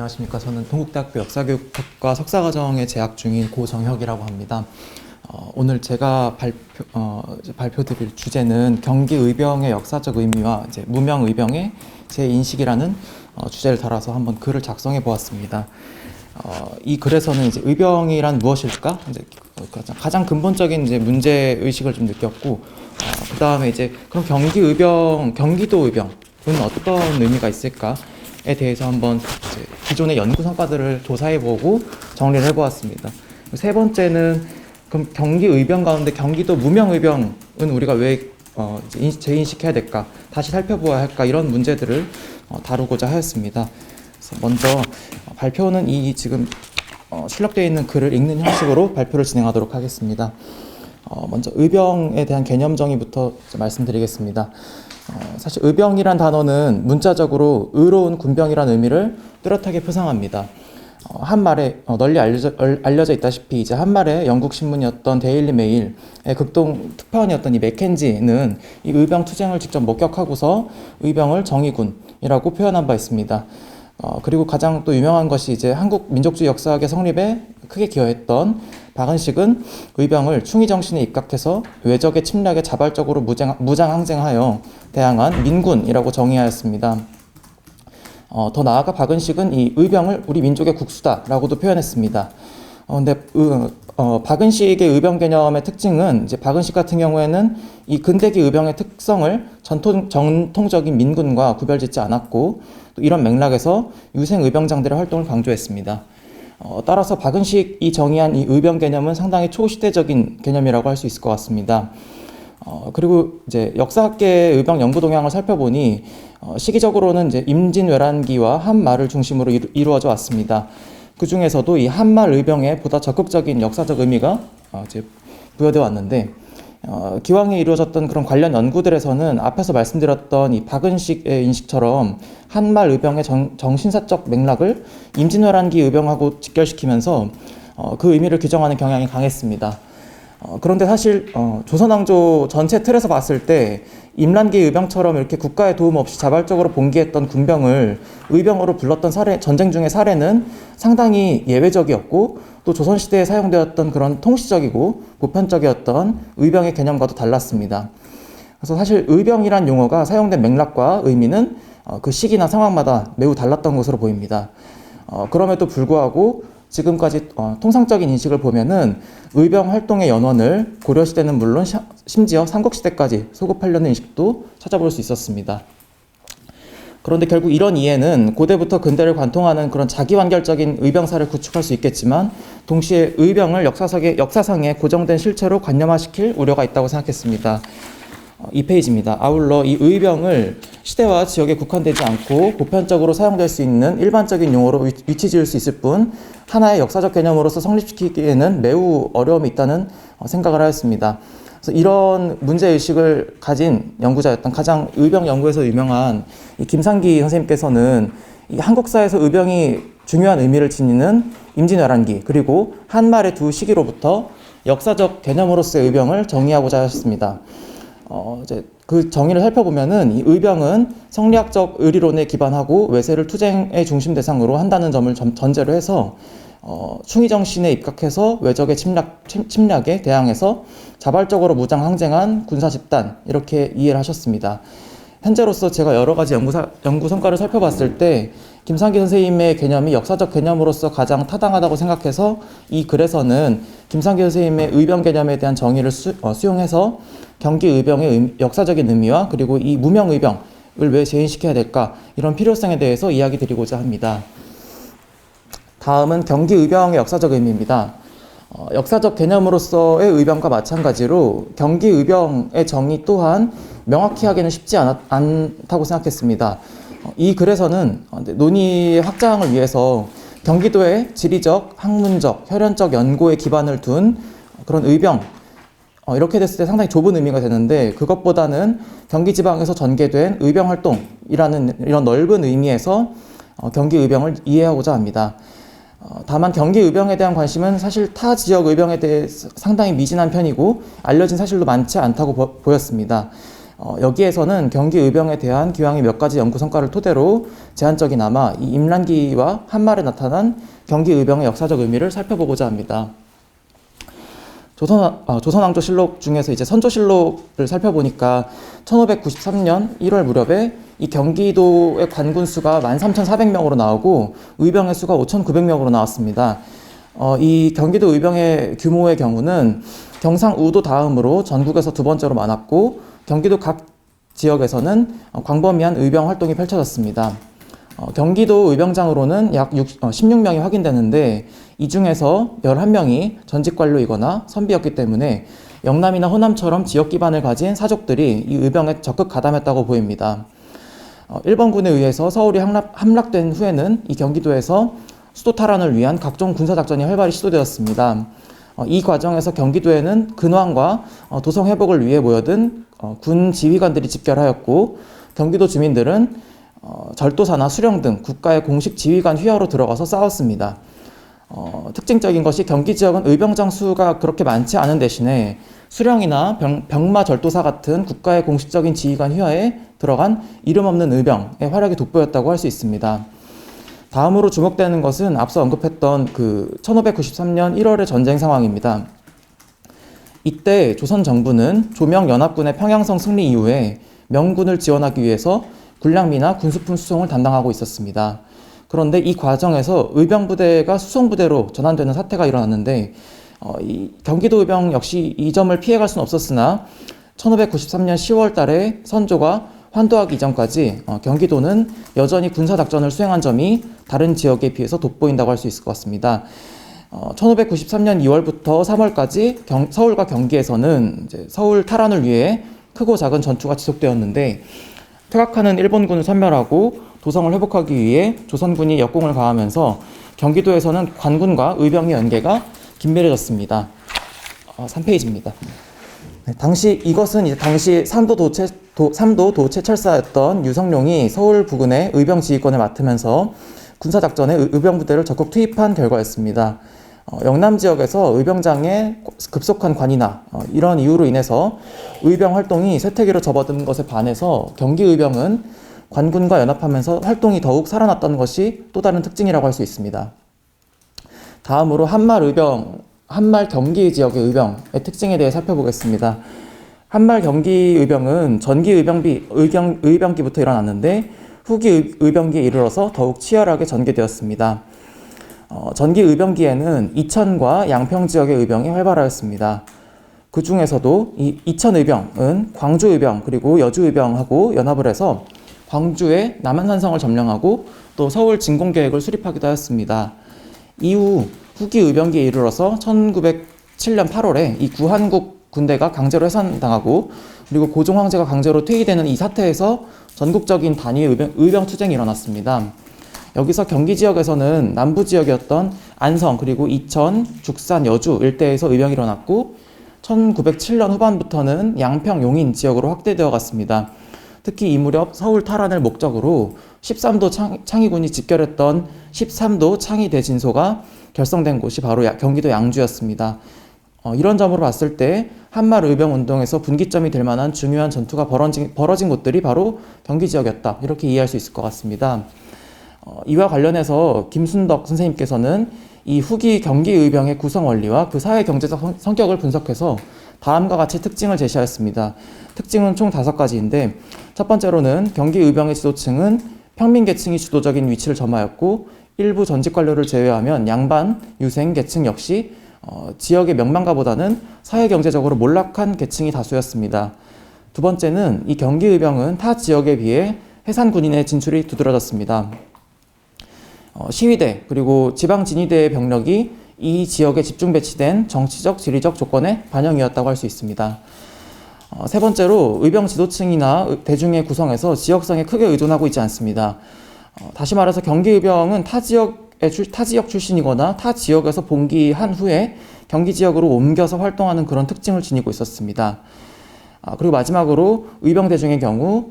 안녕하십니까. 저는 동국대학교 역사교육학과 석사과정에 재학 중인 고정혁이라고 합니다. 오늘 제가 발표드릴 주제는 경기의병의 역사적 의미와 무명의병의 재인식이라는 주제를 달아서 한번 글을 작성해 보았습니다. 이 글에서는 의병이란 무엇일까? 가장 근본적인 문제 의식을 좀 느꼈고, 그 다음에 그럼 경기도 의병은 어떤 의미가 있을까에 대해서 한번 기존의 연구 성과들을 조사해보고 정리를 해보았습니다. 세 번째는 그럼 경기의병 가운데 경기도 무명의병은 우리가 왜 재인식해야 될까? 다시 살펴보아야 할까? 이런 문제들을 다루고자 하였습니다. 그래서 먼저 발표는 지금 출력되어 있는 글을 읽는 형식으로 발표를 진행하도록 하겠습니다. 먼저 의병에 대한 개념 정의부터 말씀드리겠습니다. 사실 의병이란 단어는 문자적으로 의로운 군병이라는 의미를 뚜렷하게 표상합니다. 한말에 널리 알려져 있다시피 한말에 영국 신문이었던 데일리 메일의 극동 특파원이었던 이 맥켄지는 이 의병 투쟁을 직접 목격하고서 의병을 정의군이라고 표현한 바 있습니다. 그리고 가장 또 유명한 것이 한국 민족주의 역사학의 성립에 크게 기여했던 박은식은 의병을 충의 정신에 입각해서 외적의 침략에 자발적으로 무장 항쟁하여 대항한 민군이라고 정의하였습니다. 더 나아가 박은식은 이 의병을 우리 민족의 국수다라고도 표현했습니다. 근데 박은식의 의병 개념의 특징은 박은식 같은 경우에는 이 근대기 의병의 특성을 전통적인 민군과 구별짓지 않았고, 또 이런 맥락에서 유생 의병장들의 활동을 강조했습니다. 따라서 박은식이 정의한 이 의병 개념은 상당히 초시대적인 개념이라고 할 수 있을 것 같습니다. 그리고 역사학계의 의병 연구 동향을 살펴보니 시기적으로는 임진왜란기와 한말을 중심으로 이루어져 왔습니다. 그 중에서도 이 한말 의병에 보다 적극적인 역사적 의미가 부여되어 왔는데, 기왕에 이루어졌던 그런 관련 연구들에서는 앞에서 말씀드렸던 이 박은식의 인식처럼 한말 의병의 정신사적 맥락을 임진왜란기 의병하고 직결시키면서 그 의미를 규정하는 경향이 강했습니다. 그런데 사실 조선왕조 전체 틀에서 봤을 때 임란기 의병처럼 이렇게 국가의 도움 없이 자발적으로 봉기했던 군병을 의병으로 불렀던 전쟁 중의 사례는 상당히 예외적이었고, 또 조선시대에 사용되었던 그런 통시적이고 보편적이었던 의병의 개념과도 달랐습니다. 그래서 사실 의병이란 용어가 사용된 맥락과 의미는 그 시기나 상황마다 매우 달랐던 것으로 보입니다. 그럼에도 불구하고 지금까지 통상적인 인식을 보면은 의병 활동의 연원을 고려시대는 물론 심지어 삼국시대까지 소급하려는 인식도 찾아볼 수 있었습니다. 그런데 결국 이런 이해는 고대부터 근대를 관통하는 그런 자기완결적인 의병사를 구축할 수 있겠지만, 동시에 의병을 역사상에 고정된 실체로 관념화시킬 우려가 있다고 생각했습니다. 이 페이지입니다. 아울러 이 의병을 시대와 지역에 국한되지 않고 보편적으로 사용될 수 있는 일반적인 용어로 위치 지을 수 있을 뿐 하나의 역사적 개념으로서 성립시키기에는 매우 어려움이 있다는 생각을 하였습니다. 그래서 이런 문제의식을 가진 연구자였던 가장 의병 연구에서 유명한 이 김상기 선생님께서는 이 한국사에서 의병이 중요한 의미를 지니는 임진왜란기 그리고 한말의 두 시기로부터 역사적 개념으로서의 의병을 정의하고자 하셨습니다. 그 정의를 살펴보면은 이 의병은 성리학적 의리론에 기반하고 외세를 투쟁의 중심 대상으로 한다는 점을 전제로 해서 충의 정신에 입각해서 외적의 침략에 대항해서 자발적으로 무장 항쟁한 군사 집단, 이렇게 이해를 하셨습니다. 현재로서 제가 여러 가지 연구 성과를 살펴봤을 때 김상기 선생님의 개념이 역사적 개념으로서 가장 타당하다고 생각해서 이 글에서는 김상기 선생님의 의병 개념에 대한 정의를 수용해서 경기 의병의 역사적인 의미와 그리고 이 무명 의병을 왜 재인식해야 될까, 이런 필요성에 대해서 이야기 드리고자 합니다. 다음은 경기 의병의 역사적 의미입니다. 역사적 개념으로서의 의병과 마찬가지로 경기 의병의 정의 또한 명확히 하기는 쉽지 않다고 생각했습니다. 이 글에서는 논의의 확장을 위해서 경기도의 지리적, 학문적, 혈연적 연고에 기반을 둔 그런 의병, 이렇게 됐을 때 상당히 좁은 의미가 되는데, 그것보다는 경기 지방에서 전개된 의병 활동이라는 이런 넓은 의미에서 경기 의병을 이해하고자 합니다. 다만 경기 의병에 대한 관심은 사실 타 지역 의병에 대해 상당히 미진한 편이고 알려진 사실도 많지 않다고 보였습니다. 여기에서는 경기 의병에 대한 기왕의 몇 가지 연구 성과를 토대로 제한적이나마 이 임란기와 한말에 나타난 경기 의병의 역사적 의미를 살펴보고자 합니다. 조선왕조실록 중에서 이제 선조실록을 살펴보니까 1593년 1월 무렵에 이 경기도의 관군 수가 13,400명으로 나오고 의병의 수가 5,900명으로 나왔습니다. 이 경기도 의병의 규모의 경우는 경상우도 다음으로 전국에서 두 번째로 많았고 경기도 각 지역에서는 광범위한 의병 활동이 펼쳐졌습니다. 경기도 의병장으로는 약 16명이 확인되는데 이 중에서 11명이 전직 관료이거나 선비였기 때문에 영남이나 호남처럼 지역 기반을 가진 사족들이 이 의병에 적극 가담했다고 보입니다. 일본군에 의해서 서울이 함락된 후에는 이 경기도에서 수도 탈환을 위한 각종 군사작전이 활발히 시도되었습니다. 이 과정에서 경기도에는 근황과 도성 회복을 위해 모여든 군 지휘관들이 집결하였고 경기도 주민들은 절도사나 수령 등 국가의 공식 지휘관 휘하로 들어가서 싸웠습니다. 특징적인 것이 경기 지역은 의병장 수가 그렇게 많지 않은 대신에 수령이나 병마 절도사 같은 국가의 공식적인 지휘관 휘하에 들어간 이름 없는 의병의 활약이 돋보였다고 할 수 있습니다. 다음으로 주목되는 것은 앞서 언급했던 1593년 1월의 전쟁 상황입니다. 이때 조선 정부는 조명연합군의 평양성 승리 이후에 명군을 지원하기 위해서 군량미나 군수품 수송을 담당하고 있었습니다. 그런데 이 과정에서 의병부대가 수송부대로 전환되는 사태가 일어났는데 이 경기도 의병 역시 이 점을 피해갈 수는 없었으나 1593년 10월 달에 선조가 환도하기 이전까지 경기도는 여전히 군사작전을 수행한 점이 다른 지역에 비해서 돋보인다고 할 수 있을 것 같습니다. 1593년 2월부터 3월까지 서울과 경기에서는 이제 서울 탈환을 위해 크고 작은 전투가 지속되었는데 퇴각하는 일본군을 섬멸하고 도성을 회복하기 위해 조선군이 역공을 가하면서 경기도에서는 관군과 의병의 연계가 긴밀해졌습니다. 3페이지입니다. 네, 이것은 이제 당시 삼도 도채철사였던 유성룡이 서울 부근의 의병 지휘권을 맡으면서 군사작전에 의병부대를 적극 투입한 결과였습니다. 영남 지역에서 의병장의 급속한 관이나 이런 이유로 인해서 의병 활동이 쇠퇴기로 접어든 것에 반해서 경기 의병은 관군과 연합하면서 활동이 더욱 살아났던 것이 또 다른 특징이라고 할 수 있습니다. 다음으로 한말 경기 지역의 의병의 특징에 대해 살펴보겠습니다. 한말 경기 의병은 전기 의병기부터 일어났는데 후기 의병기에 이르러서 더욱 치열하게 전개되었습니다. 전기 의병기에는 이천과 양평 지역의 의병이 활발하였습니다. 그 중에서도 이 이천 의병은 광주 의병 그리고 여주 의병하고 연합을 해서 광주의 남한산성을 점령하고 또 서울 진공 계획을 수립하기도 하였습니다. 이후 후기 의병기에 이르러서 1907년 8월에 이 구한국 군대가 강제로 해산당하고 그리고 고종 황제가 강제로 퇴위되는 이 사태에서 전국적인 단위 의병 투쟁이 일어났습니다. 여기서 경기 지역에서는 남부 지역이었던 안성 그리고 이천, 죽산, 여주 일대에서 의병이 일어났고 1907년 후반부터는 양평, 용인 지역으로 확대되어 갔습니다. 특히 이 무렵 서울 탈환을 목적으로 13도 창의군이 집결했던 13도 창의 대진소가 결성된 곳이 바로 경기도 양주였습니다. 이런 점으로 봤을 때 한말 의병 운동에서 분기점이 될 만한 중요한 전투가 벌어진 곳들이 바로 경기 지역이었다. 이렇게 이해할 수 있을 것 같습니다. 이와 관련해서 김순덕 선생님께서는 이 후기 경기 의병의 구성 원리와 그 사회 경제적 성격을 분석해서 다음과 같이 특징을 제시하였습니다. 특징은 총 5가지인데 첫 번째로는 경기 의병의 지도층은 평민 계층이 주도적인 위치를 점하였고 일부 전직 관료를 제외하면 양반, 유생 계층 역시 지역의 명망가보다는 사회 경제적으로 몰락한 계층이 다수였습니다. 두 번째는 이 경기 의병은 타 지역에 비해 해산 군인의 진출이 두드러졌습니다. 시위대 그리고 지방 진위대의 병력이 이 지역에 집중 배치된 정치적, 지리적 조건의 반영이었다고 할 수 있습니다. 세 번째로 의병 지도층이나 대중의 구성에서 지역성에 크게 의존하고 있지 않습니다. 다시 말해서 경기 의병은 타 지역 출신이거나 타 지역에서 봉기한 후에 경기 지역으로 옮겨서 활동하는 그런 특징을 지니고 있었습니다. 그리고 마지막으로 의병 대중의 경우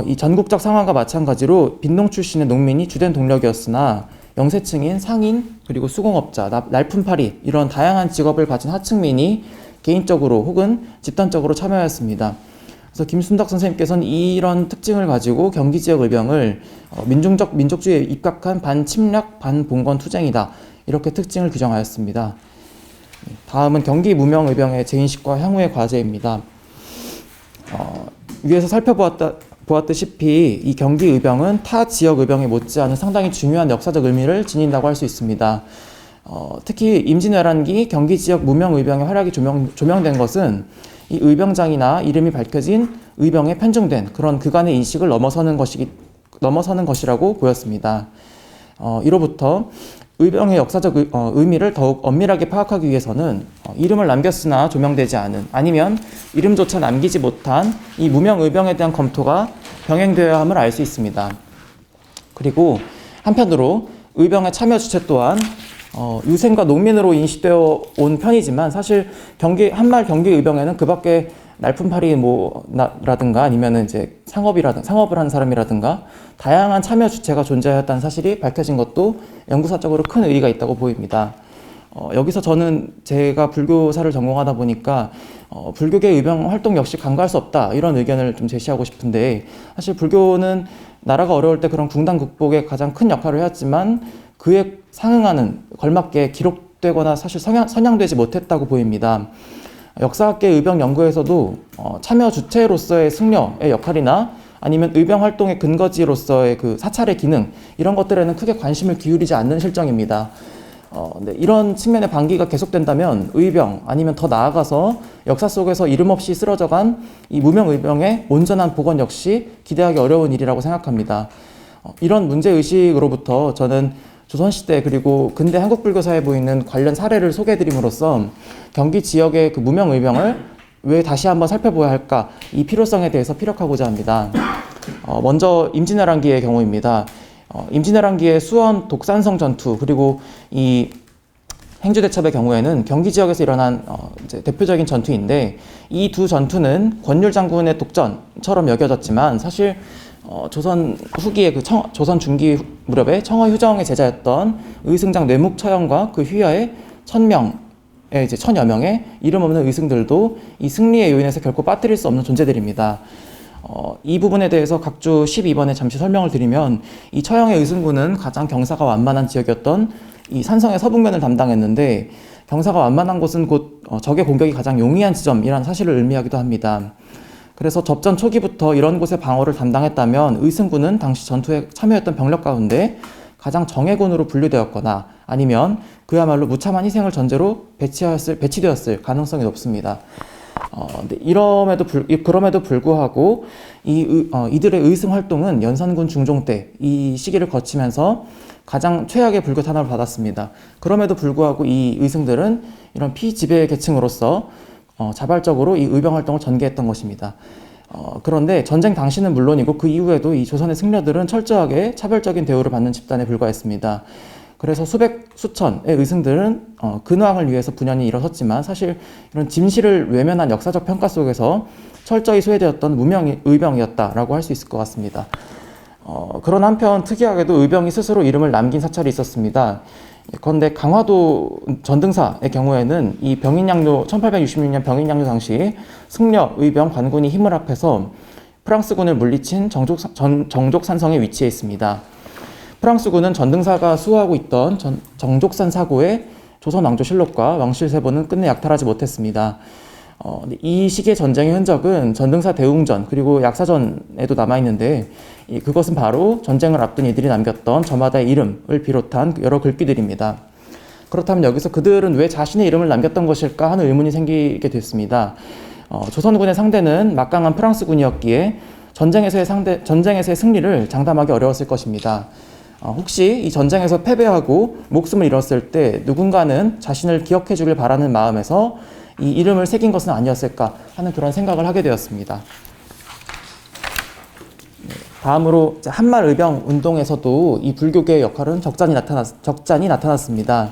이 전국적 상황과 마찬가지로 빈농 출신의 농민이 주된 동력이었으나 영세층인 상인 그리고 수공업자, 날품팔이 이런 다양한 직업을 가진 하층민이 개인적으로 혹은 집단적으로 참여하였습니다. 그래서 김순덕 선생님께서는 이런 특징을 가지고 경기 지역 의병을 민족주의에 입각한 반침략 반봉건 투쟁이다, 이렇게 특징을 규정하였습니다. 다음은 경기 무명 의병의 재인식과 향후의 과제입니다. 위에서 보았다시피 이 경기 의병은 타 지역 의병에 못지않은 상당히 중요한 역사적 의미를 지닌다고 할 수 있습니다. 특히 임진왜란기 경기 지역 무명 의병의 활약이 조명된 것은 이 의병장이나 이름이 밝혀진 의병에 편중된 그런 그간의 인식을 넘어서는 것이라고 보였습니다. 이로부터 의병의 역사적 의미를 더욱 엄밀하게 파악하기 위해서는 이름을 남겼으나 조명되지 않은, 아니면 이름조차 남기지 못한 이 무명 의병에 대한 검토가 병행되어야 함을 알 수 있습니다. 그리고 한편으로 의병의 참여 주체 또한 유생과 농민으로 인식되어 온 편이지만, 사실 한말 경기 의병에는 그 밖에 날품팔이 라든가 아니면은 이제 상업을 하는 사람이라든가 다양한 참여 주체가 존재하였다는 사실이 밝혀진 것도 연구사적으로 큰 의의가 있다고 보입니다. 여기서 저는 제가 불교사를 전공하다 보니까 불교계 의병 활동 역시 간과할 수 없다, 이런 의견을 좀 제시하고 싶은데, 사실 불교는 나라가 어려울 때 그런 궁단 극복에 가장 큰 역할을 해왔지만 그에 상응하는 걸맞게 기록되거나 사실 선양되지 못했다고 보입니다. 역사학계 의병 연구에서도 참여 주체로서의 승려의 역할이나 아니면 의병 활동의 근거지로서의 그 사찰의 기능, 이런 것들에는 크게 관심을 기울이지 않는 실정입니다. 네, 이런 측면의 반기가 계속된다면 의병, 아니면 더 나아가서 역사 속에서 이름 없이 쓰러져간 이 무명 의병의 온전한 복원 역시 기대하기 어려운 일이라고 생각합니다. 이런 문제의식으로부터 저는 조선시대 그리고 근대 한국불교사에 보이는 관련 사례를 소개해드림으로써 경기 지역의 그 무명 의병을 왜 다시 한번 살펴봐야 할까, 이 필요성에 대해서 피력하고자 합니다. 먼저 임진왜란기의 경우입니다. 임진왜란기의 수원 독산성 전투, 그리고 이 행주대첩의 경우에는 경기 지역에서 일어난 이제 대표적인 전투인데, 이 두 전투는 권율 장군의 독전처럼 여겨졌지만 사실 조선 후기의 조선 중기 무렵에 청어 휴정의 제자였던 의승장 뇌묵처형과 그 휘하의 1000여 명의 이름 없는 의승들도 이 승리의 요인에서 결코 빠뜨릴 수 없는 존재들입니다. 이 부분에 대해서 각주 12번에 잠시 설명을 드리면, 이 처형의 의승군은 가장 경사가 완만한 지역이었던 이 산성의 서북면을 담당했는데, 경사가 완만한 곳은 곧 적의 공격이 가장 용이한 지점이라는 사실을 의미하기도 합니다. 그래서 접전 초기부터 이런 곳의 방어를 담당했다면 의승군은 당시 전투에 참여했던 병력 가운데 가장 정예군으로 분류되었거나 아니면 그야말로 무참한 희생을 전제로 배치되었을 가능성이 높습니다. 그럼에도 불구하고 이들의 의승 활동은 연산군 중종 때 이 시기를 거치면서 가장 최악의 불교 탄압을 받았습니다. 그럼에도 불구하고 이 의승들은 이런 피지배 계층으로서 자발적으로 이 의병 활동을 전개했던 것입니다. 그런데 전쟁 당시는 물론이고 그 이후에도 이 조선의 승려들은 철저하게 차별적인 대우를 받는 집단에 불과했습니다. 그래서 수천의 의승들은 근황을 위해서 분연히 일어섰지만 사실 이런 진실을 외면한 역사적 평가 속에서 철저히 소외되었던 무명 의병이었다라고 할 수 있을 것 같습니다. 그런 한편 특이하게도 의병이 스스로 이름을 남긴 사찰이 있었습니다. 그런데 강화도 전등사의 경우에는 이 1866년 병인양요 당시 승려, 의병, 관군이 힘을 합해서 프랑스군을 물리친 정족산성에 위치해 있습니다. 프랑스군은 전등사가 수호하고 있던 정족산 사고에 조선 왕조실록과 왕실세보는 끝내 약탈하지 못했습니다. 이 시기의 전쟁의 흔적은 전등사 대웅전 그리고 약사전에도 남아있는데, 그것은 바로 전쟁을 앞둔 이들이 남겼던 저마다의 이름을 비롯한 여러 글귀들입니다. 그렇다면 여기서 그들은 왜 자신의 이름을 남겼던 것일까 하는 의문이 생기게 됐습니다. 조선군의 상대는 막강한 프랑스군이었기에 전쟁에서의 승리를 장담하기 어려웠을 것입니다. 혹시 이 전쟁에서 패배하고 목숨을 잃었을 때 누군가는 자신을 기억해 주길 바라는 마음에서 이 이름을 새긴 것은 아니었을까 하는 그런 생각을 하게 되었습니다. 다음으로 한말 의병 운동에서도 이 불교계의 역할은 적잖이 나타났습니다.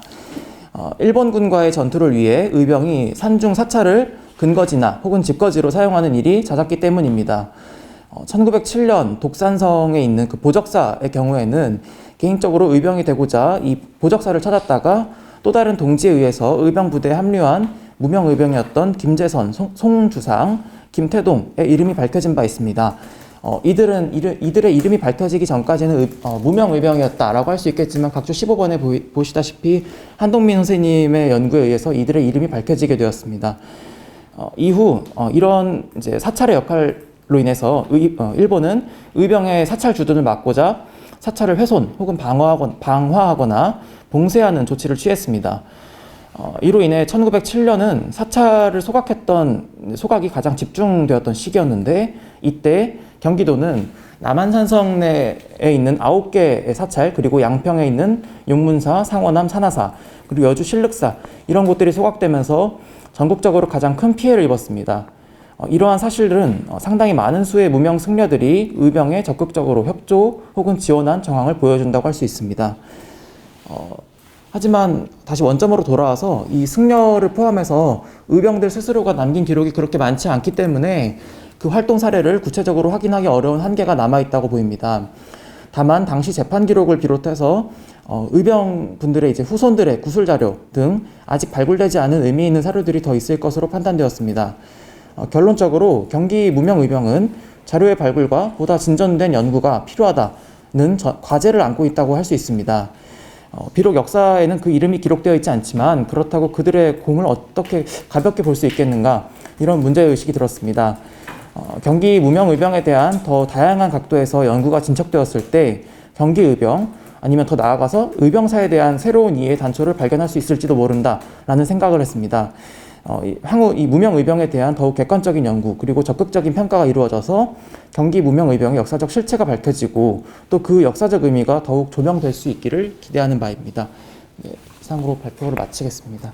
일본군과의 전투를 위해 의병이 산중 사찰을 근거지나 혹은 집거지로 사용하는 일이 잦았기 때문입니다. 1907년 독산성에 있는 그 보적사의 경우에는 개인적으로 의병이 되고자 이 보적사를 찾았다가 또 다른 동지에 의해서 의병 부대에 합류한 무명 의병이었던 김재선, 송주상, 김태동의 이름이 밝혀진 바 있습니다. 이들의 이름이 밝혀지기 전까지는 무명의병이었다라고 할 수 있겠지만 각주 15번에 보시다시피 한동민 선생님의 연구에 의해서 이들의 이름이 밝혀지게 되었습니다. 이후 이런 이제 사찰의 역할로 인해서 일본은 의병의 사찰 주둔을 막고자 사찰을 훼손 혹은 방화하거나 봉쇄하는 조치를 취했습니다. 이로 인해 1907년은 사찰을 소각이 가장 집중되었던 시기였는데 이때 경기도는 남한산성 내에 있는 9개의 사찰, 그리고 양평에 있는 용문사, 상원암, 산하사, 그리고 여주 신륵사 이런 곳들이 소각되면서 전국적으로 가장 큰 피해를 입었습니다. 이러한 사실들은 상당히 많은 수의 무명 승려들이 의병에 적극적으로 협조 혹은 지원한 정황을 보여준다고 할 수 있습니다. 하지만 다시 원점으로 돌아와서 이 승려를 포함해서 의병들 스스로가 남긴 기록이 그렇게 많지 않기 때문에 그 활동 사례를 구체적으로 확인하기 어려운 한계가 남아있다고 보입니다. 다만 당시 재판 기록을 비롯해서 의병분들의 이제 후손들의 구술 자료 등 아직 발굴되지 않은 의미 있는 사료들이 더 있을 것으로 판단되었습니다. 결론적으로 경기 무명의병은 자료의 발굴과 보다 진전된 연구가 필요하다는 과제를 안고 있다고 할 수 있습니다. 비록 역사에는 그 이름이 기록되어 있지 않지만 그렇다고 그들의 공을 어떻게 가볍게 볼 수 있겠는가, 이런 문제의식이 들었습니다. 경기 무명의병에 대한 더 다양한 각도에서 연구가 진척되었을 때 경기의병, 아니면 더 나아가서 의병사에 대한 새로운 이해의 단초를 발견할 수 있을지도 모른다라는 생각을 했습니다. 향후 이 무명의병에 대한 더욱 객관적인 연구 그리고 적극적인 평가가 이루어져서 경기 무명의병의 역사적 실체가 밝혀지고 또 그 역사적 의미가 더욱 조명될 수 있기를 기대하는 바입니다. 네, 이상으로 발표를 마치겠습니다.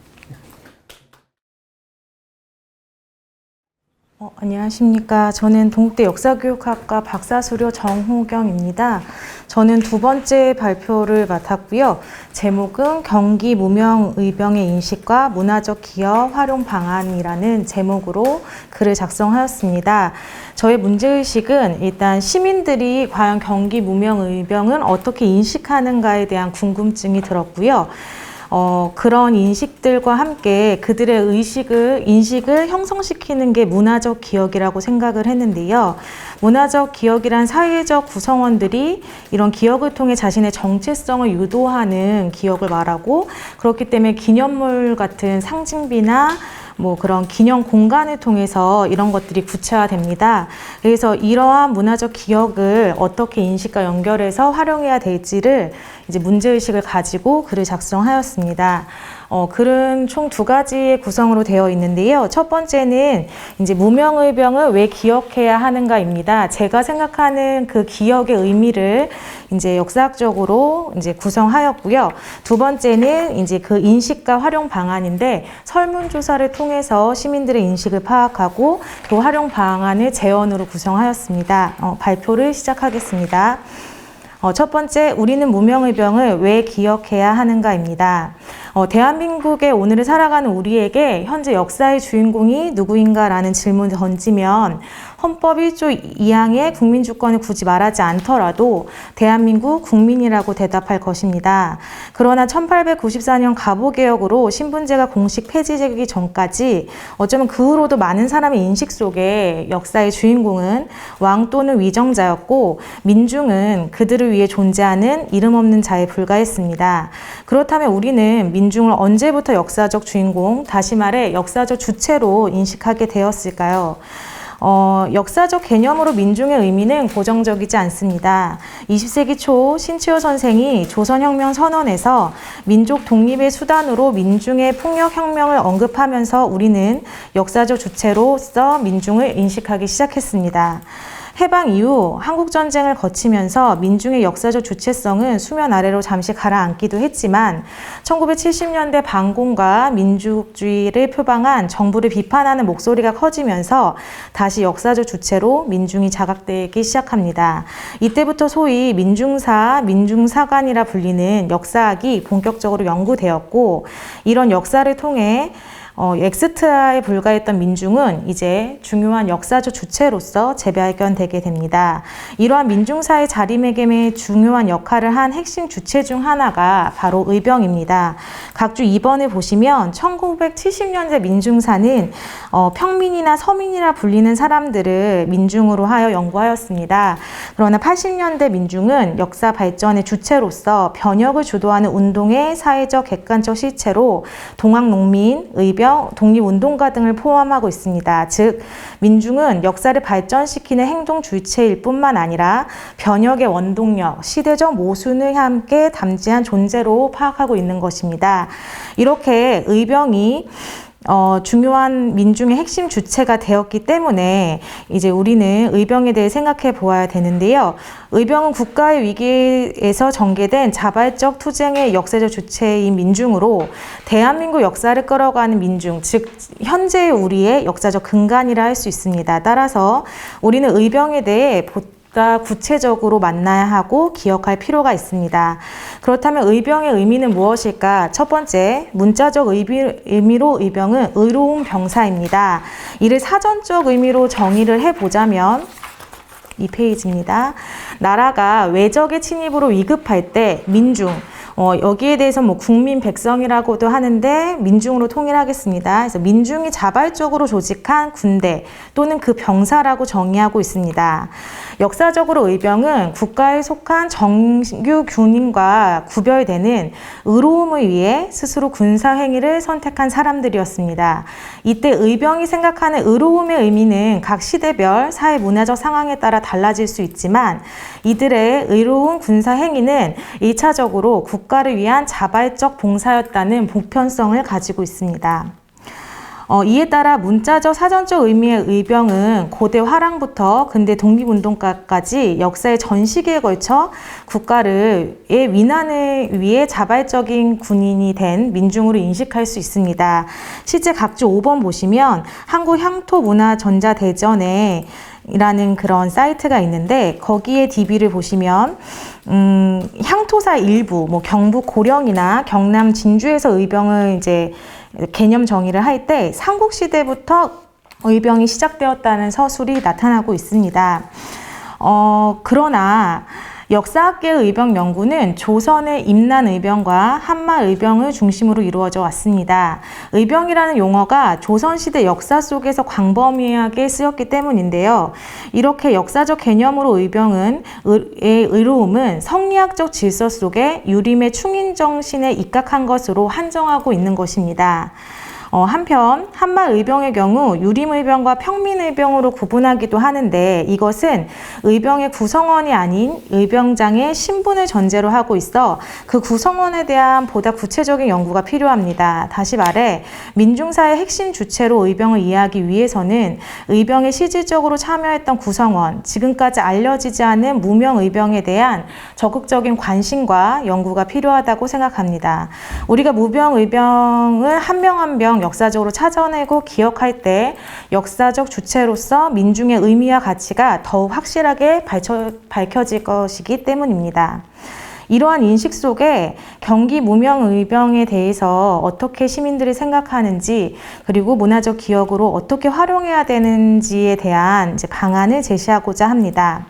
안녕하십니까. 저는 동국대 역사교육학과 박사수료 정호경입니다. 저는 두 번째 발표를 맡았고요. 제목은 경기 무명의병의 인식과 문화적 기여 활용 방안이라는 제목으로 글을 작성하였습니다. 저의 문제의식은 일단 시민들이 과연 경기 무명의병은 어떻게 인식하는가에 대한 궁금증이 들었고요. 그런 인식들과 함께 그들의 인식을 형성시키는 게 문화적 기억이라고 생각을 했는데요. 문화적 기억이란 사회적 구성원들이 이런 기억을 통해 자신의 정체성을 유도하는 기억을 말하고, 그렇기 때문에 기념물 같은 상징비나 그런 기념 공간을 통해서 이런 것들이 구체화됩니다. 그래서 이러한 문화적 기억을 어떻게 인식과 연결해서 활용해야 될지를 이제 문제의식을 가지고 글을 작성하였습니다. 글은 총 두 가지의 구성으로 되어 있는데요. 첫 번째는 이제 무명의병을 왜 기억해야 하는가입니다. 제가 생각하는 그 기억의 의미를 이제 역사학적으로 이제 구성하였고요. 두 번째는 이제 그 인식과 활용 방안인데, 설문조사를 통해서 시민들의 인식을 파악하고 그 활용 방안을 제언으로 구성하였습니다. 발표를 시작하겠습니다. 첫 번째, 우리는 무명의병을 왜 기억해야 하는가입니다. 대한민국의 오늘을 살아가는 우리에게 현재 역사의 주인공이 누구인가라는 질문을 던지면 헌법 1조 2항의 국민주권을 굳이 말하지 않더라도 대한민국 국민이라고 대답할 것입니다. 그러나 1894년 갑오개혁으로 신분제가 공식 폐지되기 전까지 어쩌면 그 후로도 많은 사람의 인식 속에 역사의 주인공은 왕 또는 위정자였고, 민중은 그들을 위해 존재하는 이름 없는 자에 불과했습니다. 그렇다면 우리는 민중을 언제부터 역사적 주인공, 다시 말해 역사적 주체로 인식하게 되었을까요? 역사적 개념으로 민중의 의미는 고정적이지 않습니다. 20세기 초 신치호 선생이 조선혁명 선언에서 민족 독립의 수단으로 민중의 폭력혁명을 언급하면서 우리는 역사적 주체로서 민중을 인식하기 시작했습니다. 해방 이후 한국전쟁을 거치면서 민중의 역사적 주체성은 수면 아래로 잠시 가라앉기도 했지만 1970년대 반공과 민주주의를 표방한 정부를 비판하는 목소리가 커지면서 다시 역사적 주체로 민중이 자각되기 시작합니다. 이때부터 소위 민중사, 민중사관이라 불리는 역사학이 본격적으로 연구되었고, 이런 역사를 통해 엑스트라에 불과했던 민중은 이제 중요한 역사적 주체로서 재발견되게 됩니다. 이러한 민중사의 자리매김에 중요한 역할을 한 핵심 주체 중 하나가 바로 의병입니다. 각주 2번을 보시면 1970년대 민중사는 평민이나 서민이라 불리는 사람들을 민중으로 하여 연구하였습니다. 그러나 80년대 민중은 역사 발전의 주체로서 변혁을 주도하는 운동의 사회적 객관적 실체로 동학농민, 의병, 독립운동가 등을 포함하고 있습니다. 즉 민중은 역사를 발전시키는 행동 주체일 뿐만 아니라 변혁의 원동력, 시대적 모순을 함께 담지한 존재로 파악하고 있는 것입니다. 이렇게 의병이 중요한 민중의 핵심 주체가 되었기 때문에 이제 우리는 의병에 대해 생각해 보아야 되는데요. 의병은 국가의 위기에서 전개된 자발적 투쟁의 역사적 주체인 민중으로 대한민국 역사를 끌어가는 민중, 즉 현재의 우리의 역사적 근간이라 할 수 있습니다. 따라서 우리는 의병에 대해 보다 구체적으로 만나야 하고 기억할 필요가 있습니다. 그렇다면 의병의 의미는 무엇일까? 첫 번째, 문자적 의미로 의병은 의로운 병사입니다. 이를 사전적 의미로 정의를 해보자면 이 페이지입니다. 나라가 외적의 침입으로 위급할 때 민중, 여기에 대해서 뭐 국민 백성이라고도 하는데 민중으로 통일하겠습니다. 그래서 민중이 자발적으로 조직한 군대 또는 그 병사라고 정의하고 있습니다. 역사적으로 의병은 국가에 속한 정규 군인과 구별되는 의로움을 위해 스스로 군사 행위를 선택한 사람들이었습니다. 이때 의병이 생각하는 의로움의 의미는 각 시대별 사회 문화적 상황에 따라 달라질 수 있지만 이들의 의로운 군사 행위는 1차적으로 국가를 위한 자발적 봉사였다는 보편성을 가지고 있습니다. 이에 따라 문자적 사전적 의미의 의병은 고대 화랑부터 근대 독립운동가까지 역사의 전 시기에 걸쳐 국가의 위난을 위해 자발적인 군인이 된 민중으로 인식할 수 있습니다. 실제 각주 5번 보시면 한국향토문화전자대전에 이라는 그런 사이트가 있는데 거기에 DB를 보시면 향토사 일부, 뭐 경북 고령이나 경남 진주에서 의병을 이제 개념 정의를 할 때 삼국시대부터 의병이 시작되었다는 서술이 나타나고 있습니다. 그러나 역사학계의 의병 연구는 조선의 임난 의병과 한마 의병을 중심으로 이루어져 왔습니다. 의병이라는 용어가 조선시대 역사 속에서 광범위하게 쓰였기 때문인데요. 이렇게 역사적 개념으로 의병의 의로움은 성리학적 질서 속에 유림의 충인 정신에 입각한 것으로 한정하고 있는 것입니다. 한편 한마 의병의 경우 유림 의병과 평민 의병으로 구분하기도 하는데 이것은 의병의 구성원이 아닌 의병장의 신분을 전제로 하고 있어 그 구성원에 대한 보다 구체적인 연구가 필요합니다. 다시 말해 민중사의 핵심 주체로 의병을 이해하기 위해서는 의병에 실질적으로 참여했던 구성원, 지금까지 알려지지 않은 무명 의병에 대한 적극적인 관심과 연구가 필요하다고 생각합니다. 우리가 무명 의병을 한 명 한 명 역사적으로 찾아내고 기억할 때 역사적 주체로서 민중의 의미와 가치가 더욱 확실하게 밝혀질 것이기 때문입니다. 이러한 인식 속에 경기 무명 의병에 대해서 어떻게 시민들이 생각하는지 그리고 문화적 기억으로 어떻게 활용해야 되는지에 대한 이제 방안을 제시하고자 합니다.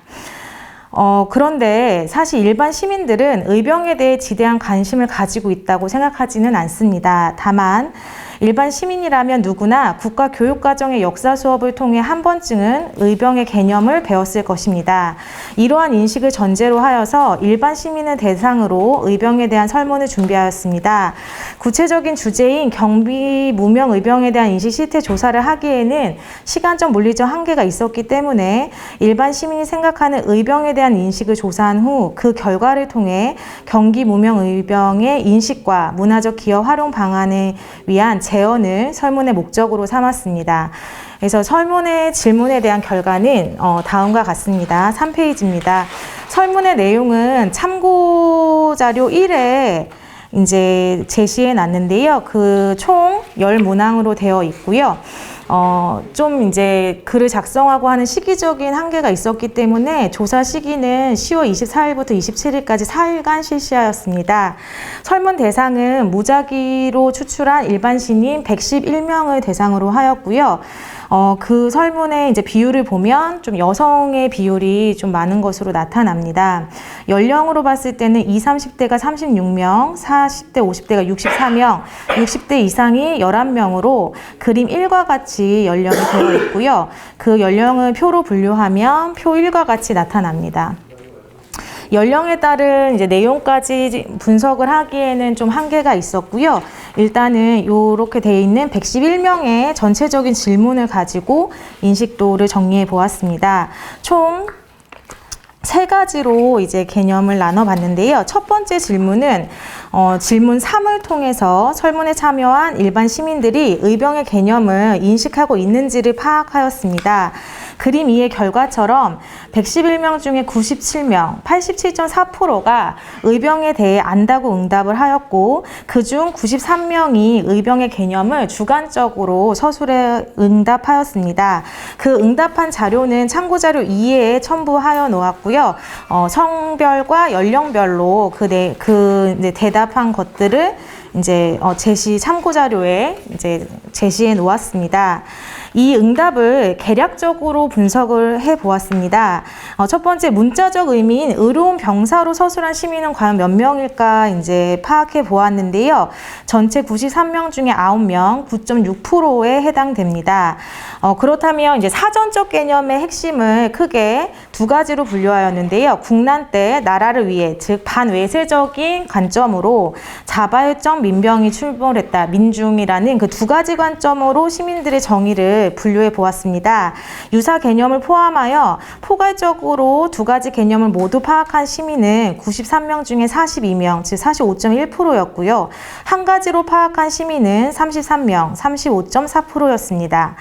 그런데 사실 일반 시민들은 의병에 대해 지대한 관심을 가지고 있다고 생각하지는 않습니다. 다만 일반 시민이라면 누구나 국가 교육과정의 역사 수업을 통해 한 번쯤은 의병의 개념을 배웠을 것입니다. 이러한 인식을 전제로 하여서 일반 시민을 대상으로 의병에 대한 설문을 준비하였습니다. 구체적인 주제인 경비 무명 의병에 대한 인식 실태 조사를 하기에는 시간적 물리적 한계가 있었기 때문에 일반 시민이 생각하는 의병에 대한 인식을 조사한 후 그 결과를 통해 경기 무명 의병의 인식과 문화적 기여 활용 방안을 위한 재현을 설문의 목적으로 삼았습니다. 그래서 설문의 질문에 대한 결과는 다음과 같습니다. 3페이지입니다. 설문의 내용은 참고 자료 1에 이제 제시해 놨는데요. 그 총 10문항으로 되어 있고요. 좀 이제 글을 작성하고 하는 시기적인 한계가 있었기 때문에 조사 시기는 10월 24일부터 27일까지 4일간 실시하였습니다. 설문 대상은 무작위로 추출한 일반 시민 111명을 대상으로 하였고요. 그 설문의 이제 비율을 보면 좀 여성의 비율이 좀 많은 것으로 나타납니다. 연령으로 봤을 때는 20, 30대가 36명, 40대, 50대가 64명, 60대 이상이 11명으로 그림 1과 같이 연령이 되어 있고요. 그 연령을 표로 분류하면 표 1과 같이 나타납니다. 연령에 따른 이제 내용까지 분석을 하기에는 좀 한계가 있었고요. 일단은 이렇게 돼 있는 111명의 전체적인 질문을 가지고 인식도를 정리해 보았습니다. 총 3가지로 이제 개념을 나눠봤는데요. 첫 번째 질문은 질문 3을 통해서 설문에 참여한 일반 시민들이 의병의 개념을 인식하고 있는지를 파악하였습니다. 그림 2의 결과처럼 111명 중에 97명, 87.4%가 의병에 대해 안다고 응답을 하였고 그중 93명이 의병의 개념을 주관적으로 서술해 응답하였습니다. 그 응답한 자료는 참고자료 2에 첨부하여 놓았고요. 성별과 연령별로 이제 대답한 것들을 이제 참고자료에 이제 제시해 놓았습니다. 이 응답을 개략적으로 분석을 해 보았습니다. 첫 번째 문자적 의미인 의로운 병사로 서술한 시민은 과연 몇 명일까 이제 파악해 보았는데요. 전체 93명 중에 9명, 9.6%에 해당됩니다. 그렇다면 이제 사전적 개념의 핵심을 크게 2가지로 분류하였는데요. 국난 때 나라를 위해, 즉 반외세적인 관점으로 자발적 민병이 출몰했다. 민중이라는 그 2가지 관점으로 시민들의 정의를 분류해 보았습니다. 유사 개념을 포함하여 포괄적으로 2가지 개념을 모두 파악한 시민은 93명 중에 42명, 즉 45.1%였고요. 한 가지로 파악한 시민은 33명, 35.4%였습니다.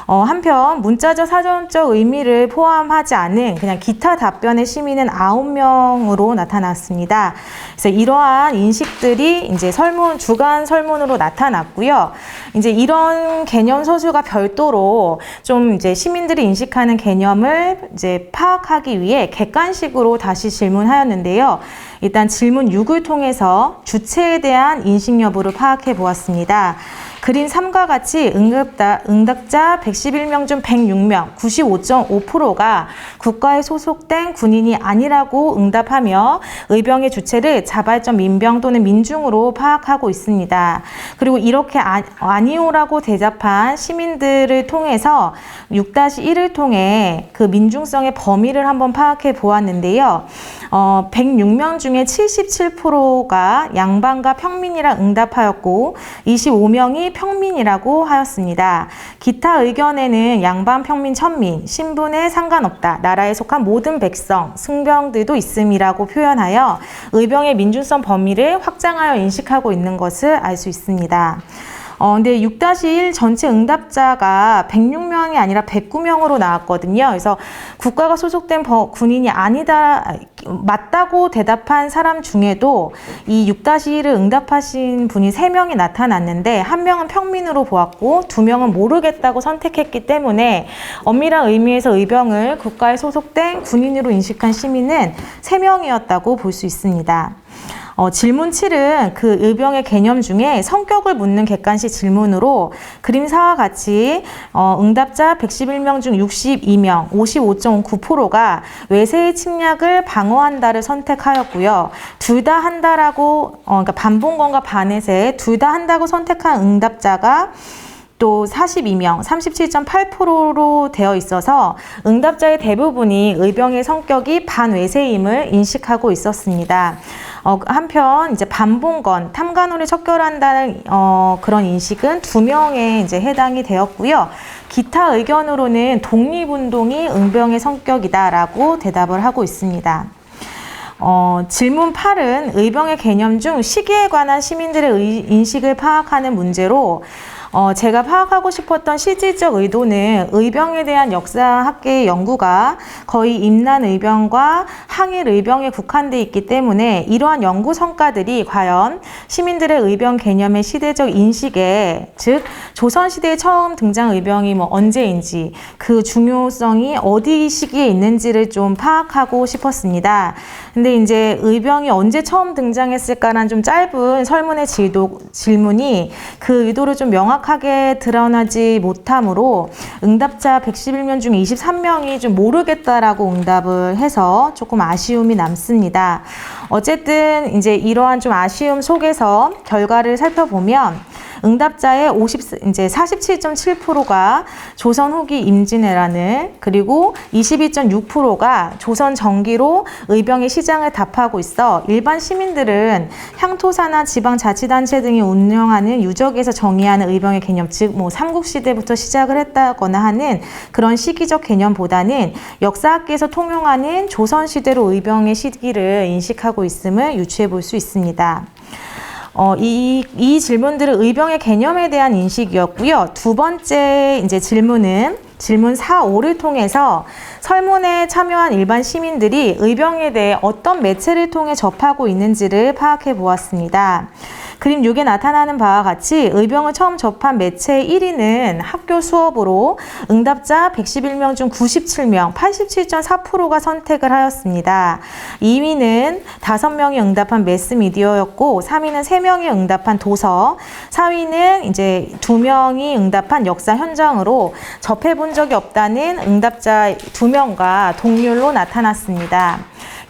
한편 문자적 사전적 의미를 포함하지 않은 그냥 기타 답변의 시민은 9명으로 나타났습니다. 그래서 이러한 인식들이 이제 주간 설문으로 나타났고요. 이제 이런 개념 서술과 별도로 좀 이제 시민들이 인식하는 개념을 이제 파악하기 위해 객관식으로 다시 질문하였는데요. 일단 질문 6을 통해서 주체에 대한 인식 여부를 파악해 보았습니다. 그림 3과 같이 응답자 111명 중 106명, 95.5%가 국가에 소속된 군인이 아니라고 응답하며 의병의 주체를 자발적 민병 또는 민중으로 파악하고 있습니다. 그리고 이렇게 아니오라고 대답한 시민들을 통해서 6-1을 통해 그 민중성의 범위를 한번 파악해 보았는데요. 106명 중에 77%가 양반과 평민이라 응답하였고 25명이 평민이라고 하였습니다. 기타 의견에는 양반, 평민, 천민, 신분에 상관없다. 나라에 속한 모든 백성, 승병들도 있음이라고 표현하여 의병의 민중성 범위를 확장하여 인식하고 있는 것을 알 수 있습니다. 근데 6-1 전체 응답자가 106명이 아니라 109명으로 나왔거든요. 그래서 국가가 소속된 군인이 아니다, 맞다고 대답한 사람 중에도 이 6-1을 응답하신 분이 3명이 나타났는데 1명은 평민으로 보았고 2명은 모르겠다고 선택했기 때문에 엄밀한 의미에서 의병을 국가에 소속된 군인으로 인식한 시민은 3명이었다고 볼 수 있습니다. 질문 7은 그 의병의 개념 중에 성격을 묻는 객관식 질문으로 그림 4와 같이 응답자 111명 중 62명, 55.9%가 외세의 침략을 방어한다를 선택하였고요. 둘 다 한다라고, 그러니까 반봉건과 반외세 둘 다 한다고 선택한 응답자가 또 42명, 37.8%로 되어 있어서 응답자의 대부분이 의병의 성격이 반외세임을 인식하고 있었습니다. 한편 이제 반봉건, 탐관오를 척결한다는 그런 인식은 2명에 이제 해당이 되었고요. 기타 의견으로는 독립운동이 의병의 성격이다라고 대답을 하고 있습니다. 질문 8은 의병의 개념 중 시기에 관한 시민들의 인식을 파악하는 문제로 제가 파악하고 싶었던 실질적 의도는 의병에 대한 역사학계의 연구가 거의 임난의병과 항일의병에 국한돼 있기 때문에 이러한 연구 성과들이 과연 시민들의 의병 개념의 시대적 인식에, 즉 조선시대에 처음 등장 의병이 언제인지, 그 중요성이 어디 시기에 있는지를 좀 파악하고 싶었습니다. 근데 이제 의병이 언제 처음 등장했을까라는 좀 짧은 설문의 질문이 그 의도를 좀 명확하게 드러나지 못하므로 응답자 111명 중에 23명이 좀 모르겠다라고 응답을 해서 조금 아쉬움이 남습니다. 어쨌든 이제 이러한 좀 아쉬움 속에서 결과를 살펴보면 응답자의 47.7%가 조선 후기 임진왜란을, 그리고 22.6%가 조선 전기로 의병의 시장을 답하고 있어 일반 시민들은 향토사나 지방자치단체 등이 운영하는 유적에서 정의하는 의병의 개념, 즉 삼국시대부터 시작을 했다거나 하는 그런 시기적 개념보다는 역사학계에서 통용하는 조선시대로 의병의 시기를 인식하고 있음을 유추해 볼 수 있습니다. 이 질문들은 의병의 개념에 대한 인식이었고요. 두 번째 이제 질문은 질문 4, 5를 통해서 설문에 참여한 일반 시민들이 의병에 대해 어떤 매체를 통해 접하고 있는지를 파악해 보았습니다. 그림 6에 나타나는 바와 같이 의병을 처음 접한 매체 1위는 학교 수업으로 응답자 111명 중 97명, 87.4%가 선택을 하였습니다. 2위는 5명이 응답한 매스미디어였고, 3위는 3명이 응답한 도서, 4위는 이제 2명이 응답한 역사 현장으로 접해본 적이 없다는 응답자 2명과 동률로 나타났습니다.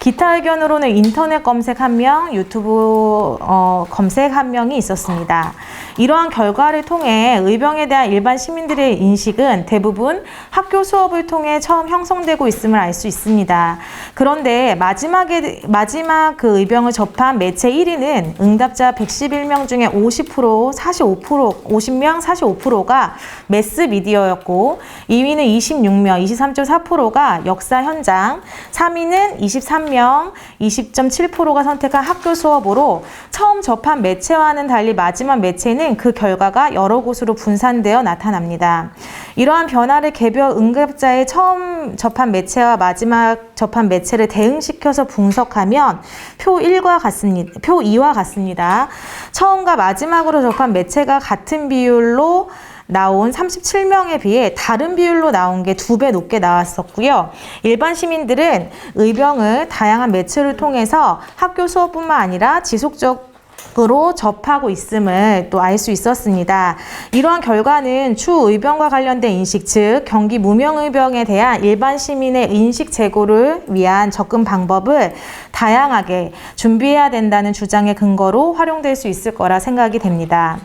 기타 의견으로는 인터넷 검색 1명, 유튜브 검색 1명이 있었습니다. 이러한 결과를 통해 의병에 대한 일반 시민들의 인식은 대부분 학교 수업을 통해 처음 형성되고 있음을 알 수 있습니다. 그런데 마지막 그 의병을 접한 매체 1위는 응답자 111명 중에 50명, 45%가 매스미디어였고, 2위는 26명, 23.4%가 역사 현장, 3위는 23명, 20.7%가 선택한 학교 수업으로 처음 접한 매체와는 달리 마지막 매체는 그 결과가 여러 곳으로 분산되어 나타납니다. 이러한 변화를 개별 응답자의 처음 접한 매체와 마지막 접한 매체를 대응시켜서 분석하면 표 2와 같습니다. 처음과 마지막으로 접한 매체가 같은 비율로 나온 37명에 비해 다른 비율로 나온 게 2배 높게 나왔었고요. 일반 시민들은 의병을 다양한 매체를 통해서 학교 수업뿐만 아니라 지속적으로 접하고 있음을 또 알 수 있었습니다. 이러한 결과는 추후 의병과 관련된 인식, 즉 경기 무명의병에 대한 일반 시민의 인식 제고를 위한 접근 방법을 다양하게 준비해야 된다는 주장의 근거로 활용될 수 있을 거라 생각이 됩니다.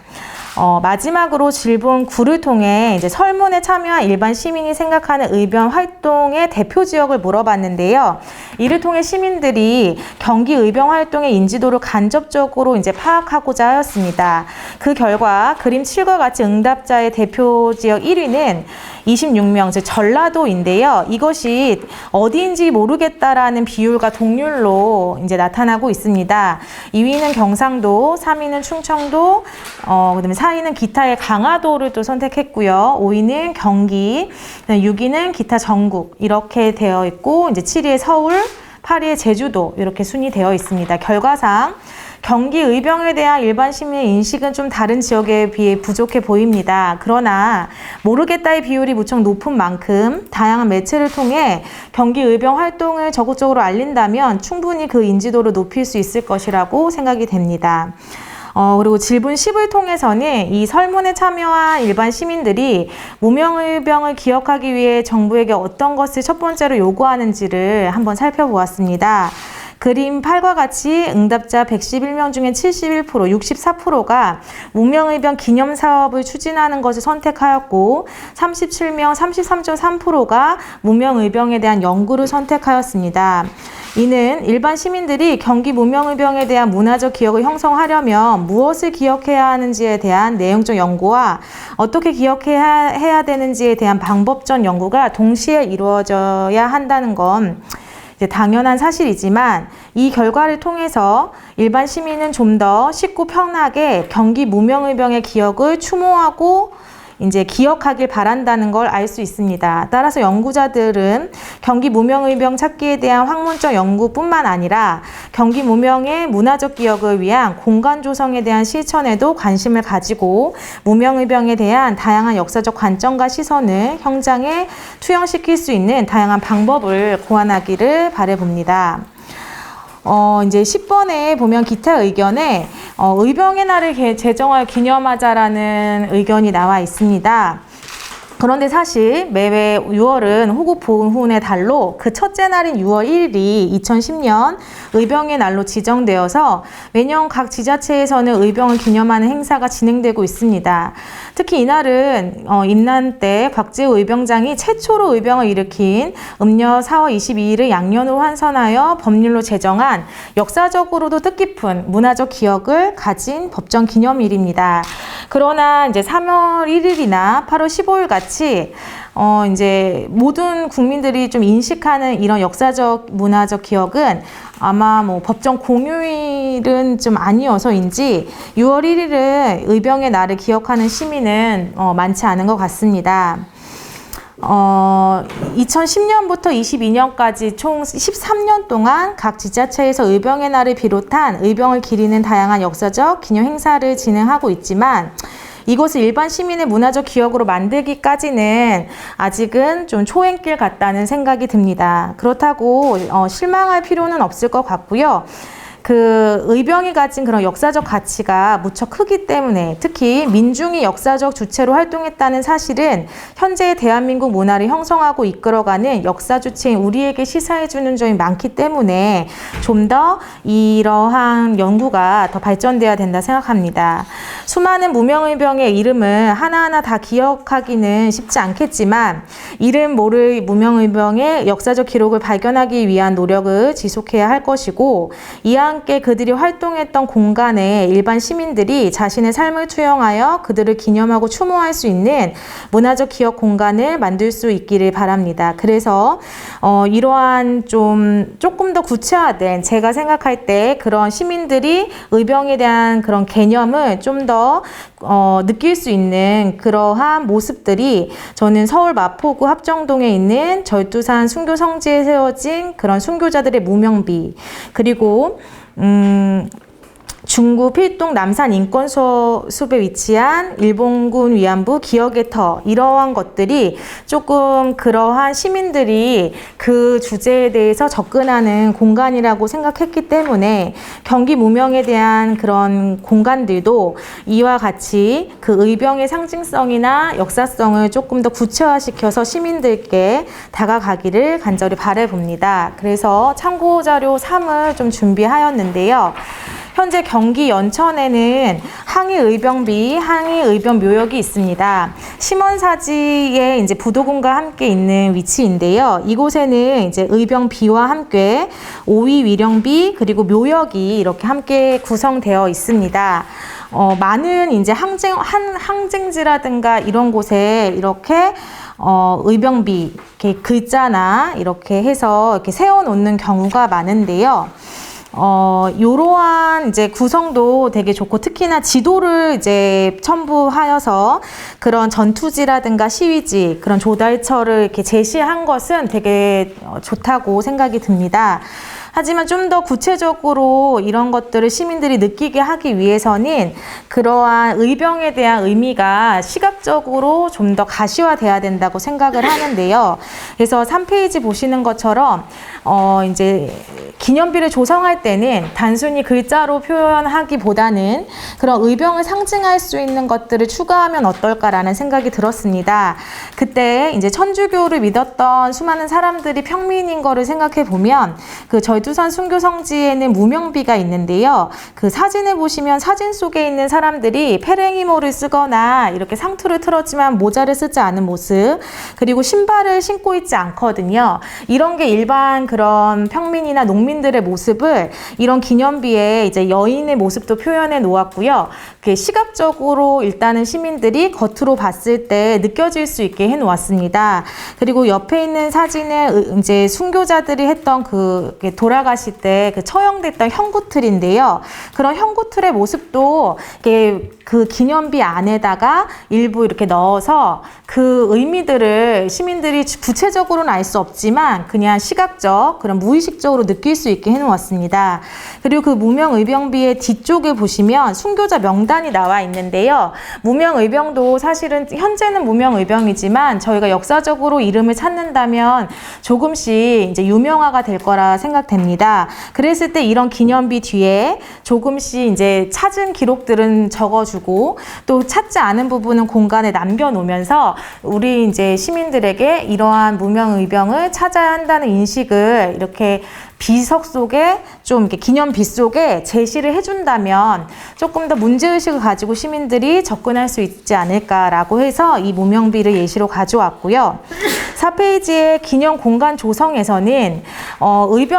마지막으로 질문 9를 통해 이제 설문에 참여한 일반 시민이 생각하는 의병 활동의 대표 지역을 물어봤는데요. 이를 통해 시민들이 경기 의병 활동의 인지도를 간접적으로 이제 파악하고자 하였습니다. 그 결과 그림 7과 같이 응답자의 대표 지역 1위는 26명, 즉 전라도인데요. 이것이 어디인지 모르겠다라는 비율과 동률로 이제 나타나고 있습니다. 2위는 경상도, 3위는 충청도, 그다음에 4위는 기타의 강화도를 또 선택했고요. 5위는 경기, 6위는 기타 전국 이렇게 되어 있고, 이제 7위에 서울, 8위에 제주도 이렇게 순위되어 있습니다. 결과상 경기 의병에 대한 일반 시민의 인식은 좀 다른 지역에 비해 부족해 보입니다. 그러나 모르겠다의 비율이 무척 높은 만큼 다양한 매체를 통해 경기 의병 활동을 적극적으로 알린다면 충분히 그 인지도를 높일 수 있을 것이라고 생각이 됩니다. 그리고 질문 10을 통해서는 이 설문에 참여한 일반 시민들이 무명의병을 기억하기 위해 정부에게 어떤 것을 첫 번째로 요구하는지를 한번 살펴보았습니다. 그림 8과 같이 응답자 111명 중에 71%, 64%가 무명의병 기념사업을 추진하는 것을 선택하였고, 37명, 33.3%가 무명의병에 대한 연구를 선택하였습니다. 이는 일반 시민들이 경기 무명의병에 대한 문화적 기억을 형성하려면 무엇을 기억해야 하는지에 대한 내용적 연구와 어떻게 기억해야 되는지에 대한 방법적 연구가 동시에 이루어져야 한다는 건 이제 당연한 사실이지만 이 결과를 통해서 일반 시민은 좀 더 쉽고 편하게 경기 무명의병의 기억을 추모하고 이제 기억하길 바란다는 걸 알 수 있습니다. 따라서 연구자들은 경기 무명의병 찾기에 대한 학문적 연구뿐만 아니라 경기 무명의 문화적 기억을 위한 공간 조성에 대한 실천에도 관심을 가지고 무명의병에 대한 다양한 역사적 관점과 시선을 현장에 투영시킬 수 있는 다양한 방법을 고안하기를 바라봅니다. 이제 10번에 보면 기타 의견에 의병의 날을 제정하여 기념하자라는 의견이 나와 있습니다. 그런데 사실 매해 6월은 호국 보훈의 달로 그 첫째 날인 6월 1일이 2010년 의병의 날로 지정되어서 매년 각 지자체에서는 의병을 기념하는 행사가 진행되고 있습니다. 특히 이날은 임난 때 곽재우 의병장이 최초로 의병을 일으킨 음력 4월 22일을 양년으로 환선하여 법률로 제정한 역사적으로도 뜻깊은 문화적 기억을 가진 법정 기념일입니다. 그러나 이제 3월 1일이나 8월 15일 같이 이제 모든 국민들이 좀 인식하는 이런 역사적 문화적 기억은 아마 뭐 법정 공휴일은 좀 아니어서인지 6월 1일을 의병의 날을 기억하는 시민은 많지 않은 것 같습니다. 2010년부터 22년까지 총 13년 동안 각 지자체에서 의병의 날을 비롯한 의병을 기리는 다양한 역사적 기념 행사를 진행하고 있지만 이것을 일반 시민의 문화적 기억으로 만들기까지는 아직은 좀 초행길 같다는 생각이 듭니다. 그렇다고 실망할 필요는 없을 것 같고요. 그 의병이 가진 그런 역사적 가치가 무척 크기 때문에 특히 민중이 역사적 주체로 활동했다는 사실은 현재의 대한민국 문화를 형성하고 이끌어가는 역사 주체인 우리에게 시사해주는 점이 많기 때문에 좀 더 이러한 연구가 더 발전돼야 된다 생각합니다. 수많은 무명의병의 이름을 하나하나 다 기억하기는 쉽지 않겠지만 이름 모를 무명의병의 역사적 기록을 발견하기 위한 노력을 지속해야 할 것이고 이와 함께 그들이 활동했던 공간에 일반 시민들이 자신의 삶을 투영하여 그들을 기념하고 추모할 수 있는 문화적 기억 공간을 만들 수 있기를 바랍니다. 그래서 이러한 조금 더 구체화된 제가 생각할 때 그런 시민들이 의병에 대한 그런 개념을 좀 더 느낄 수 있는 그러한 모습들이 저는 서울 마포구 합정동에 있는 절두산 순교 성지에 세워진 그런 순교자들의 무명비 그리고 중구 필동 남산 인권숲에 위치한 일본군 위안부 기억의 터 이러한 것들이 조금 그러한 시민들이 그 주제에 대해서 접근하는 공간이라고 생각했기 때문에 경기 무명에 대한 그런 공간들도 이와 같이 그 의병의 상징성이나 역사성을 조금 더 구체화시켜서 시민들께 다가가기를 간절히 바라봅니다. 그래서 참고자료 3을 좀 준비하였는데요. 현재 경기 연천에는 항해의병비, 항해의병묘역이 있습니다. 심원사지에 이제 부도군과 함께 있는 위치인데요. 이곳에는 이제 의병비와 함께 오위위령비 그리고 묘역이 이렇게 함께 구성되어 있습니다. 많은 이제 항쟁지라든가 이런 곳에 이렇게 의병비 이렇게 글자나 이렇게 해서 이렇게 세워놓는 경우가 많은데요. 요러한 이제 구성도 되게 좋고 특히나 지도를 이제 첨부하여서 그런 전투지라든가 시위지 그런 조달처를 이렇게 제시한 것은 되게 좋다고 생각이 듭니다. 하지만 좀 더 구체적으로 이런 것들을 시민들이 느끼게 하기 위해서는 그러한 의병에 대한 의미가 시각적으로 좀 더 가시화돼야 된다고 생각을 하는데요. 그래서 3페이지 보시는 것처럼 이제 기념비를 조성할 때는 단순히 글자로 표현하기보다는 그런 의병을 상징할 수 있는 것들을 추가하면 어떨까라는 생각이 들었습니다. 그때 이제 천주교를 믿었던 수많은 사람들이 평민인 거를 생각해 보면 그 대두산 순교 성지에는 무명비가 있는데요. 그 사진을 보시면 사진 속에 있는 사람들이 페랭이모를 쓰거나 이렇게 상투를 틀었지만 모자를 쓰지 않은 모습, 그리고 신발을 신고 있지 않거든요. 이런 게 일반 그런 평민이나 농민들의 모습을 이런 기념비에 이제 여인의 모습도 표현해 놓았고요. 그게 시각적으로 일단은 시민들이 겉으로 봤을 때 느껴질 수 있게 해 놓았습니다. 그리고 옆에 있는 사진은 이제 순교자들이 했던 그 돌아가실 때 그 처형됐던 형구틀인데요. 그런 형구틀의 모습도 이렇게 그 기념비 안에다가 일부 이렇게 넣어서 그 의미들을 시민들이 구체적으로는 알 수 없지만 그냥 시각적, 그런 무의식적으로 느낄 수 있게 해놓았습니다. 그리고 그 무명의병비의 뒤쪽에 보시면 순교자 명단이 나와 있는데요. 무명의병도 사실은 현재는 무명의병이지만 저희가 역사적으로 이름을 찾는다면 조금씩 이제 유명화가 될 거라 생각됩니다. 그랬을 때 이런 기념비 뒤에 조금씩 이제 찾은 기록들은 적어주고 또 찾지 않은 부분은 공간에 남겨놓으면서 우리 이제 시민들에게 이러한 무명의병을 찾아야 한다는 인식을 이렇게 비석 속에 좀 이렇게 기념비 속에 제시를 해준다면 조금 더 문제의식을 가지고 시민들이 접근할 수 있지 않을까라고 해서 이 무명비를 예시로 가져왔고요. 4페이지의 기념 공간 조성에서는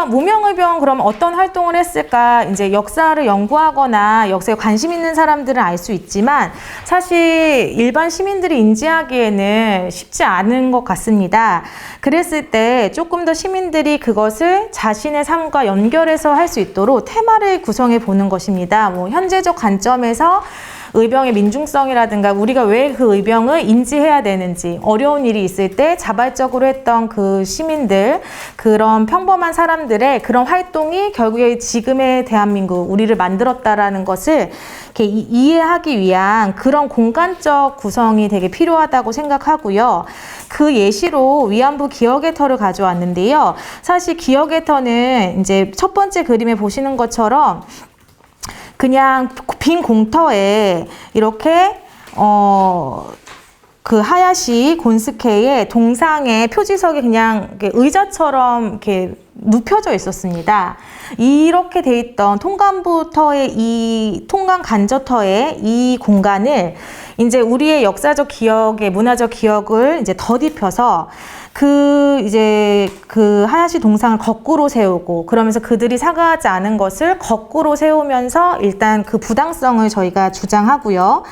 무명의병은 그럼 어떤 활동을 했을까, 이제 역사를 연구하거나 역사에 관심 있는 사람들은 알 수 있지만 사실 일반 시민들이 인지하기에는 쉽지 않은 것 같습니다. 그랬을 때 조금 더 시민들이 그것을 자신의 삶과 연결해서 할 수 있도록 테마를 구성해 보는 것입니다. 뭐 현재적 관점에서 의병의 민중성이라든가 우리가 왜 그 의병을 인지해야 되는지, 어려운 일이 있을 때 자발적으로 했던 그 시민들, 그런 평범한 사람들의 그런 활동이 결국에 지금의 대한민국, 우리를 만들었다라는 것을 이렇게 이해하기 위한 그런 공간적 구성이 되게 필요하다고 생각하고요. 그 예시로 위안부 기억의 터를 가져왔는데요. 사실 기억의 터는 이제 첫 번째 그림에 보시는 것처럼 그냥 빈 공터에 이렇게 그 하야시 곤스케의 동상의 표지석이 그냥 이렇게 의자처럼 이렇게 눕혀져 있었습니다. 이렇게 돼 있던 통간부터의 이 통간 간접터의 이 공간을 이제 우리의 역사적 기억의 문화적 기억을 이제 덧입혀서 그 하야시 동상을 거꾸로 세우고 그러면서 그들이 사과하지 않은 것을 거꾸로 세우면서 일단 그 부당성을 저희가 주장하고요.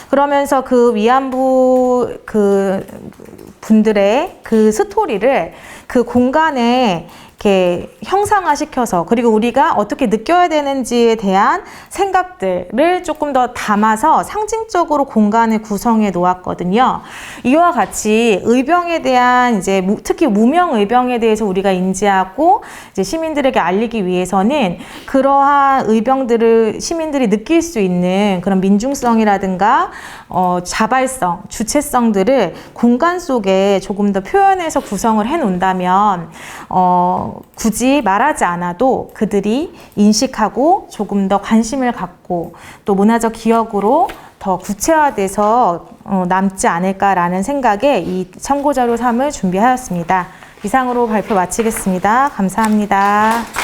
그러면서 그 위안부 그 분들의 그 스토리를 그 공간에 이렇게 형상화시켜서, 그리고 우리가 어떻게 느껴야 되는지에 대한 생각들을 조금 더 담아서 상징적으로 공간을 구성해 놓았거든요. 이와 같이 의병에 대한 이제 특히 무명 의병에 대해서 우리가 인지하고 이제 시민들에게 알리기 위해서는 그러한 의병들을 시민들이 느낄 수 있는 그런 민중성이라든가 자발성, 주체성들을 공간 속에 조금 더 표현해서 구성을 해 놓는다면 굳이 말하지 않아도 그들이 인식하고 조금 더 관심을 갖고 또 문화적 기억으로 더 구체화돼서 남지 않을까라는 생각에 이 참고자료 3을 준비하였습니다. 이상으로 발표 마치겠습니다. 감사합니다.